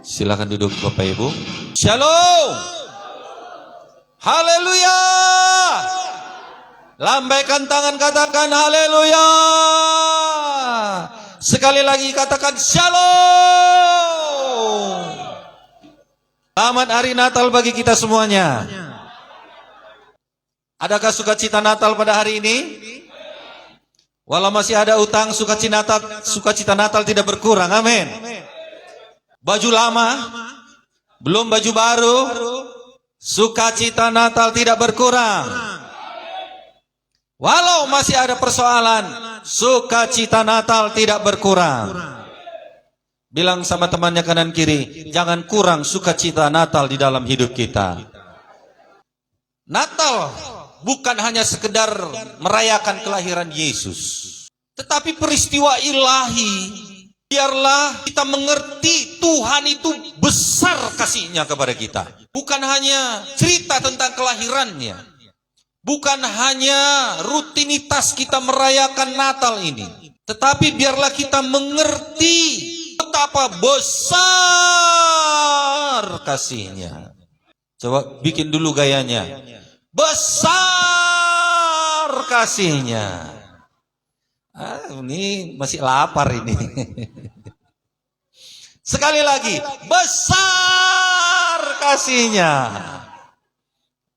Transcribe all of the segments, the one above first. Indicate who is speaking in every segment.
Speaker 1: Silakan duduk Bapak Ibu. Shalom. Haleluya. Lambaikan tangan, katakan haleluya. Sekali lagi katakan shalom. Selamat hari Natal bagi kita semuanya. Adakah sukacita Natal pada hari ini? Walau masih ada utang, sukacita Natal tidak berkurang. Amin. Baju lama, belum baju baru, sukacita Natal tidak berkurang. Walau masih ada persoalan, sukacita Natal tidak berkurang. Bilang sama temannya kanan kiri, jangan kurang sukacita Natal di dalam hidup kita. Natal bukan hanya sekedar merayakan kelahiran Yesus, tetapi peristiwa ilahi. Biarlah kita mengerti Tuhan itu besar kasih-Nya kepada kita. Bukan hanya cerita tentang kelahirannya. Bukan hanya rutinitas kita merayakan Natal ini. Tetapi biarlah kita mengerti betapa besar kasih-Nya. Coba bikin dulu gayanya. Besar kasih-Nya. Ini masih lapar ini. Sekali lagi, besar kasih-Nya.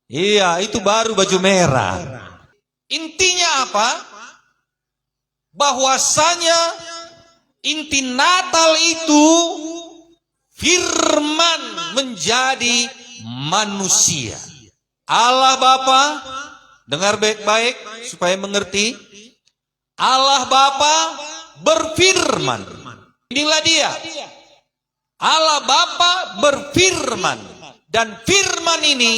Speaker 1: Iya, itu baru baju merah. Intinya apa? Bahwasanya inti Natal itu firman menjadi manusia. Allah Bapa, dengar baik-baik supaya mengerti. Allah Bapa berfirman. Inilah dia. Allah Bapa berfirman. Dan firman ini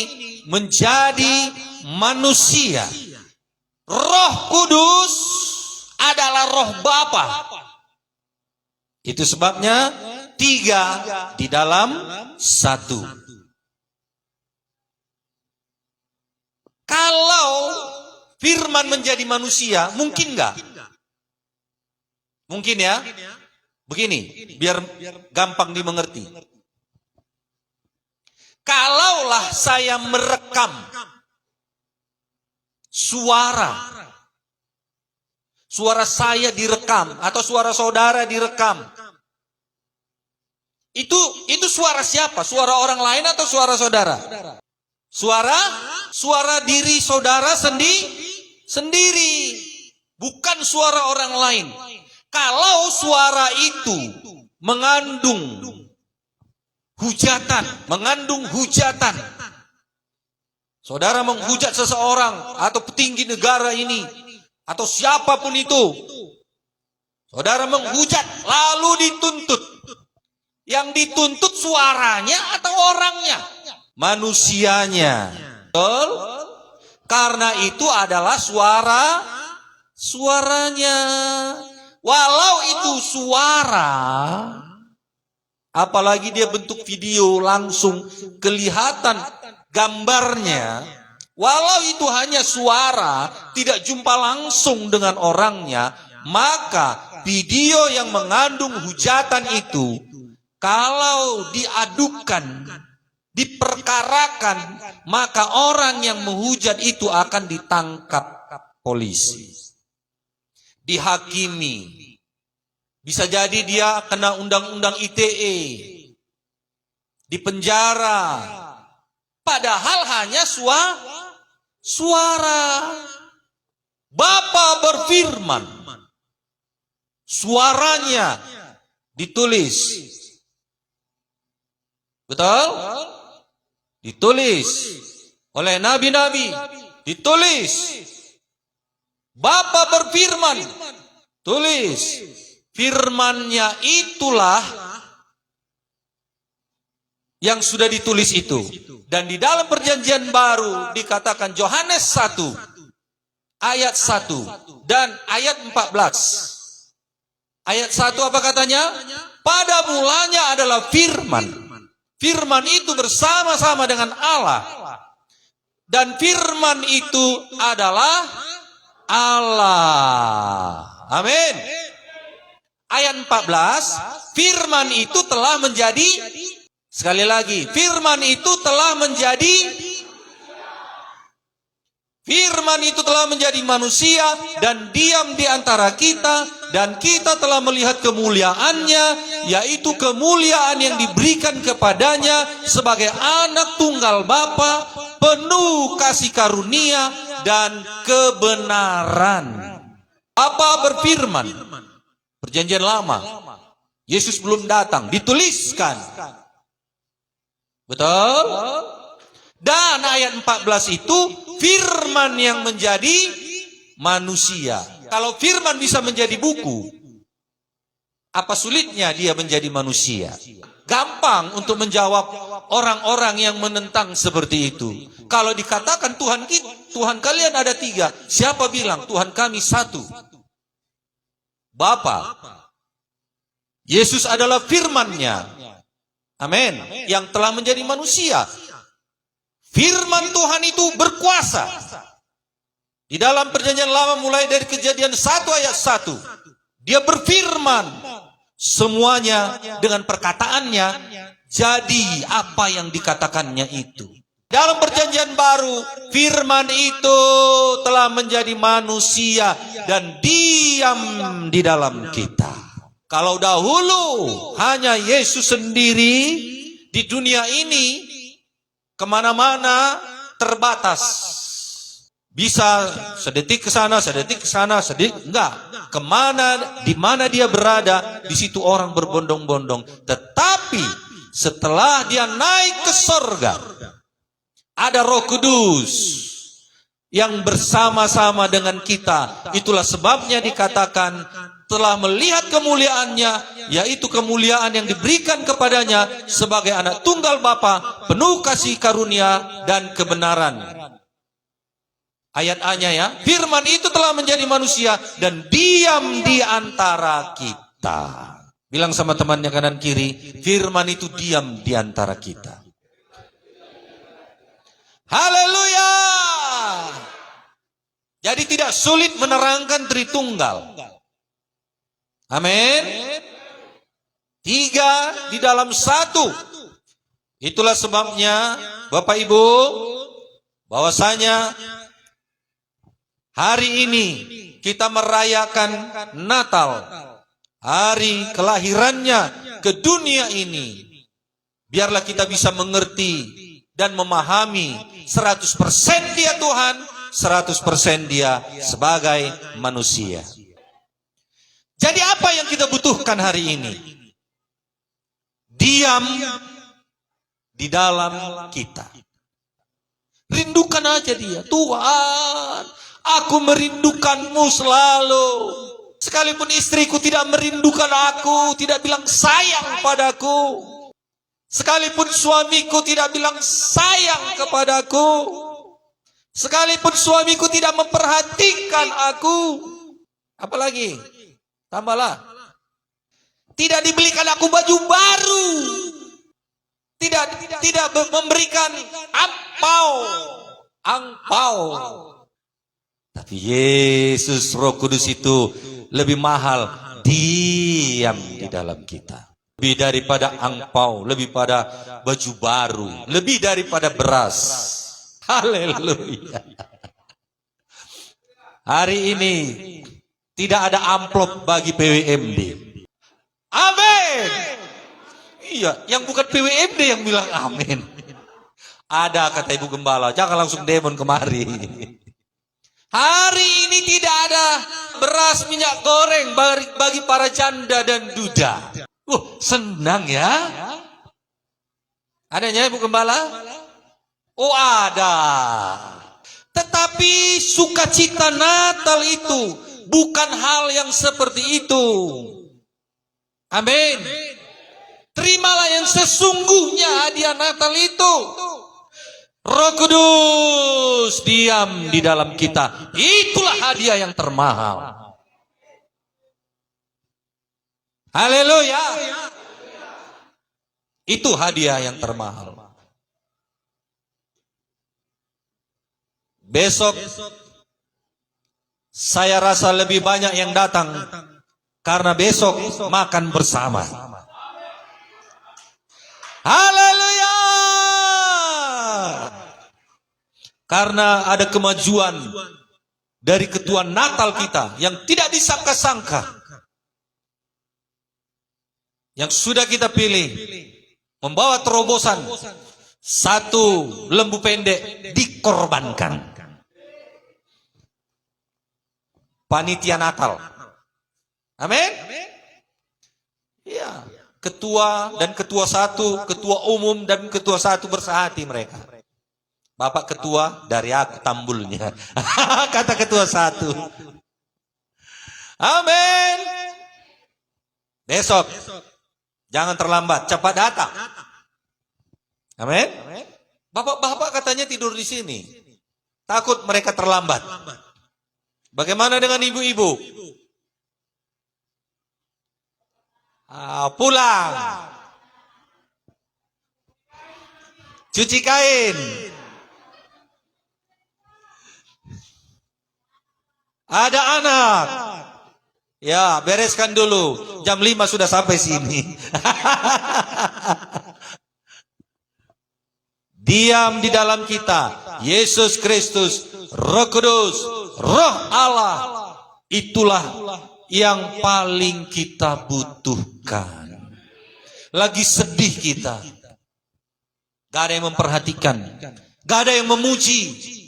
Speaker 1: menjadi manusia. Roh Kudus adalah roh Bapa. Itu sebabnya 3 di dalam 1. Kalau firman menjadi manusia, mungkin enggak? Mungkin ya. Begini, biar gampang dimengerti. Kalaulah saya merekam suara saya direkam atau suara saudara direkam. Itu suara siapa? Suara orang lain atau suara saudara? Suara diri saudara sendiri. Bukan suara orang lain. Kalau suara itu mengandung hujatan, saudara menghujat seseorang atau petinggi negara ini, atau siapapun itu, saudara menghujat lalu dituntut. Yang dituntut suaranya atau orangnya? Manusianya. Betul? Karena itu adalah suaranya. Walau itu suara, apalagi dia bentuk video langsung kelihatan gambarnya. Walau itu hanya suara, tidak jumpa langsung dengan orangnya, maka video yang mengandung hujatan itu, kalau diadukan, diperkarakan, maka orang yang menghujat itu akan ditangkap polisi. Dihakimi. Bisa jadi dia kena undang-undang ITE. Dipenjara. Padahal hanya suara. Bapa berfirman. Suaranya ditulis. Betul? Ditulis oleh nabi-nabi. Ditulis. Bapa berfirman, tulis. Firmannya itulah yang sudah ditulis itu. Dan di dalam perjanjian baru dikatakan Yohanes 1 ayat 1 dan ayat 14. Ayat 1 apa katanya? Pada mulanya adalah firman. Firman itu bersama-sama dengan Allah. Dan firman itu adalah Allah. Amin. Ayat 14, firman itu telah menjadi Sekali lagi, firman itu telah menjadi manusia dan diam di antara kita, dan kita telah melihat kemuliaannya, yaitu kemuliaan yang diberikan kepadanya sebagai anak tunggal Bapa, penuh kasih karunia dan kebenaran. Bapa berfirman, Perjanjian Lama, Yesus belum datang, dituliskan. Betul? Dan ayat 14 itu firman yang menjadi manusia. Kalau firman bisa menjadi buku, apa sulitnya dia menjadi manusia? Gampang untuk menjawab orang-orang yang menentang seperti itu. Kalau dikatakan Tuhan kalian ada 3, siapa bilang Tuhan kami 1? Bapa. Yesus adalah firman-Nya. Amin. Yang telah menjadi manusia. Firman Tuhan itu berkuasa. Di dalam Perjanjian Lama mulai dari Kejadian 1 ayat 1. Dia berfirman. Semuanya dengan perkataannya jadi apa yang dikatakannya itu. Dalam Perjanjian Baru, firman itu telah menjadi manusia dan diam di dalam kita. Kalau dahulu hanya Yesus sendiri di dunia ini, kemana-mana terbatas. Bisa sedetik ke sana, sedetik ke sana, sedetik enggak. Di mana dia berada, di situ orang berbondong-bondong. Tetapi setelah dia naik ke sorga, ada Roh Kudus yang bersama-sama dengan kita. Itulah sebabnya dikatakan telah melihat kemuliaannya, yaitu kemuliaan yang diberikan kepadanya sebagai anak tunggal Bapa, penuh kasih karunia dan kebenaran. Ayat A-nya ya, firman itu telah menjadi manusia dan diam di antara kita. Bilang sama temannya kanan kiri, firman itu diam di antara kita. Haleluya. Jadi tidak sulit menerangkan Tritunggal. Amin. 3 di dalam 1. Itulah sebabnya Bapak Ibu, bahwasanya hari ini kita merayakan Natal, hari kelahirannya ke dunia ini. Biarlah kita bisa mengerti dan memahami 100% dia Tuhan, 100% dia sebagai manusia. Jadi apa yang kita butuhkan hari ini? Diam di dalam kita. Rindukan aja dia. Tuhan, aku merindukanmu selalu. Sekalipun istriku tidak merindukan aku, tidak bilang sayang padaku. Sekalipun suamiku tidak bilang sayang kepadaku. Sekalipun suamiku tidak memperhatikan aku. Apalagi? Tambahlah. Tidak dibelikan aku baju baru. Tidak memberikan angpau. Tapi Yesus Roh Kudus itu lebih mahal, diam di dalam kita. Lebih daripada angpau, lebih pada baju baru, lebih daripada beras. Haleluya. Hari ini tidak ada amplop bagi PWMD. Amin. Iya, yang bukan PWMD yang bilang amin. Ada kata Ibu Gembala, jangan langsung demon kemari. Hari ini tidak ada beras minyak goreng bagi para janda dan duda. Senang ya. Adanya Ibu Gembala? Oh ada. Tetapi sukacita Natal itu bukan hal yang seperti itu. Amin. Terimalah yang sesungguhnya hadiah Natal itu. Roh Kudus diam di dalam kita. Itulah hadiah yang termahal. Haleluya. Itu hadiah yang termahal. Besok saya rasa lebih banyak yang datang karena besok makan bersama. Haleluya. Karena ada kemajuan dari ketua Natal kita yang tidak disangka-sangka, yang sudah kita pilih, membawa terobosan satu lembu pendek dikorbankan. Panitia Natal. Amin. Ya, ketua dan ketua satu, ketua umum dan ketua satu bersehati mereka. Bapak ketua, dari aku tambulnya. Kata ketua satu. Amin. Besok jangan terlambat, cepat datang. Amin. Bapak-bapak katanya tidur di sini. Takut mereka terlambat. Bagaimana dengan ibu-ibu? Pulang. Cuci kain. Ada anak. Ya, bereskan dulu. Jam 5 sudah sampai sini. Diam di dalam kita. Yesus Kristus, Roh Kudus, Roh Allah. Itulah yang paling kita butuhkan. Lagi sedih kita. Gak ada yang memperhatikan. Gak ada yang memuji.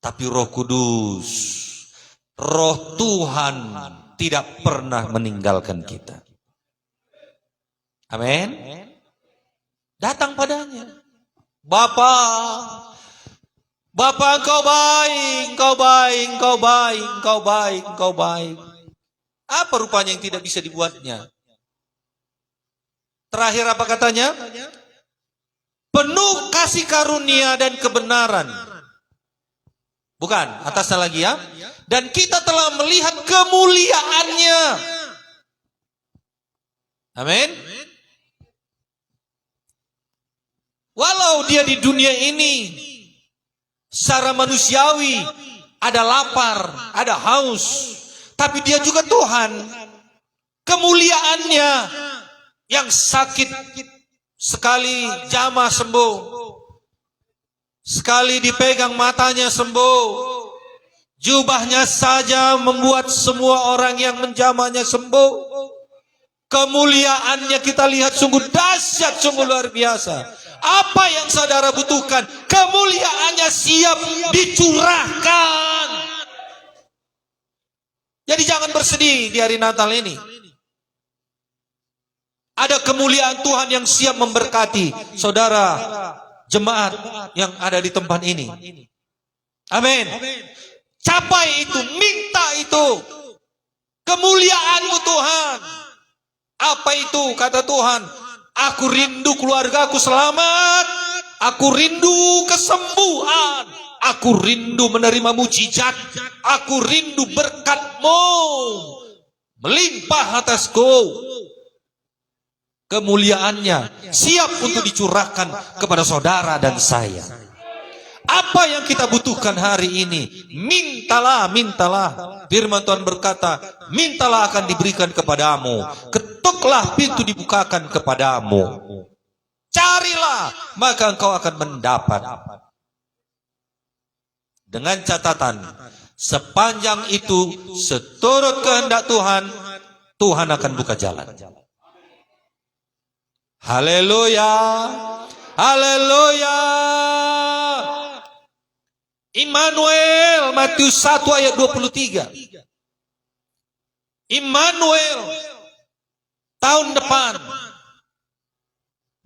Speaker 1: Tapi Roh Kudus, Roh Tuhan tidak pernah meninggalkan kita. Amin. Datang padanya. Bapa, engkau baik, engkau baik, engkau baik, engkau baik, engkau baik. Apa rupanya yang tidak bisa dibuatnya? Terakhir apa katanya? Penuh kasih karunia dan kebenaran. Bukan, atasnya lagi ya. Dan kita telah melihat kemuliaannya. Amin. Walau dia di dunia ini secara manusiawi ada lapar, ada haus, tapi dia juga Tuhan. Kemuliaannya yang sakit sekali jamah sembuh, sekali dipegang matanya sembuh, jubahnya saja membuat semua orang yang menjamahnya sembuh. Kemuliaannya kita lihat sungguh dahsyat, sungguh luar biasa. Apa yang saudara butuhkan, kemuliaannya siap dicurahkan. Jadi jangan bersedih di hari Natal ini. Ada kemuliaan Tuhan yang siap memberkati saudara jemaat yang ada di tempat ini. Amin. Capai itu, minta itu. Kemuliaan-Mu Tuhan. Apa itu kata Tuhan? Aku rindu keluargaku selamat. Aku rindu kesembuhan. Aku rindu menerima mujizat. Aku rindu berkat-Mu melimpah atasku. Kemuliaannya siap untuk dicurahkan kepada saudara dan saya. Apa yang kita butuhkan hari ini? Mintalah, mintalah. Firman Tuhan berkata, mintalah akan diberikan kepadamu. Ketuklah pintu dibukakan kepadamu. Carilah, maka engkau akan mendapat. Dengan catatan, sepanjang itu seturut kehendak Tuhan, Tuhan akan buka jalan. Haleluya. Haleluya. Immanuel, Matius 1 ayat 23. Immanuel, tahun depan.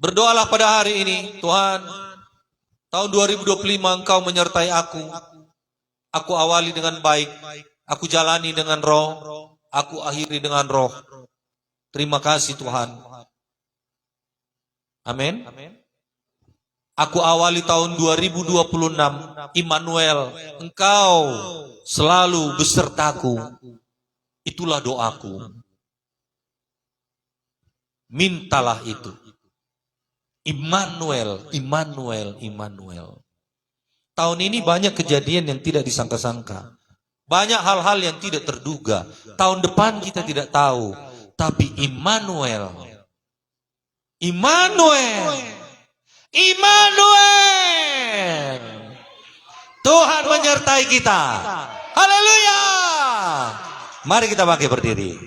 Speaker 1: Berdoalah pada hari ini, Tuhan, tahun 2025 Engkau menyertai aku. Aku awali dengan baik, aku jalani dengan roh, aku akhiri dengan roh. Terima kasih Tuhan. Amin. Aku awali tahun 2026, Immanuel, Engkau selalu besertaku. Itulah doaku. Mintalah itu. Immanuel, Immanuel, Immanuel. Tahun ini banyak kejadian yang tidak disangka-sangka. Banyak hal-hal yang tidak terduga. Tahun depan kita tidak tahu. Tapi Immanuel. Immanuel. Immanuel. Tuhan menyertai kita. Haleluya. Mari kita bangkit berdiri.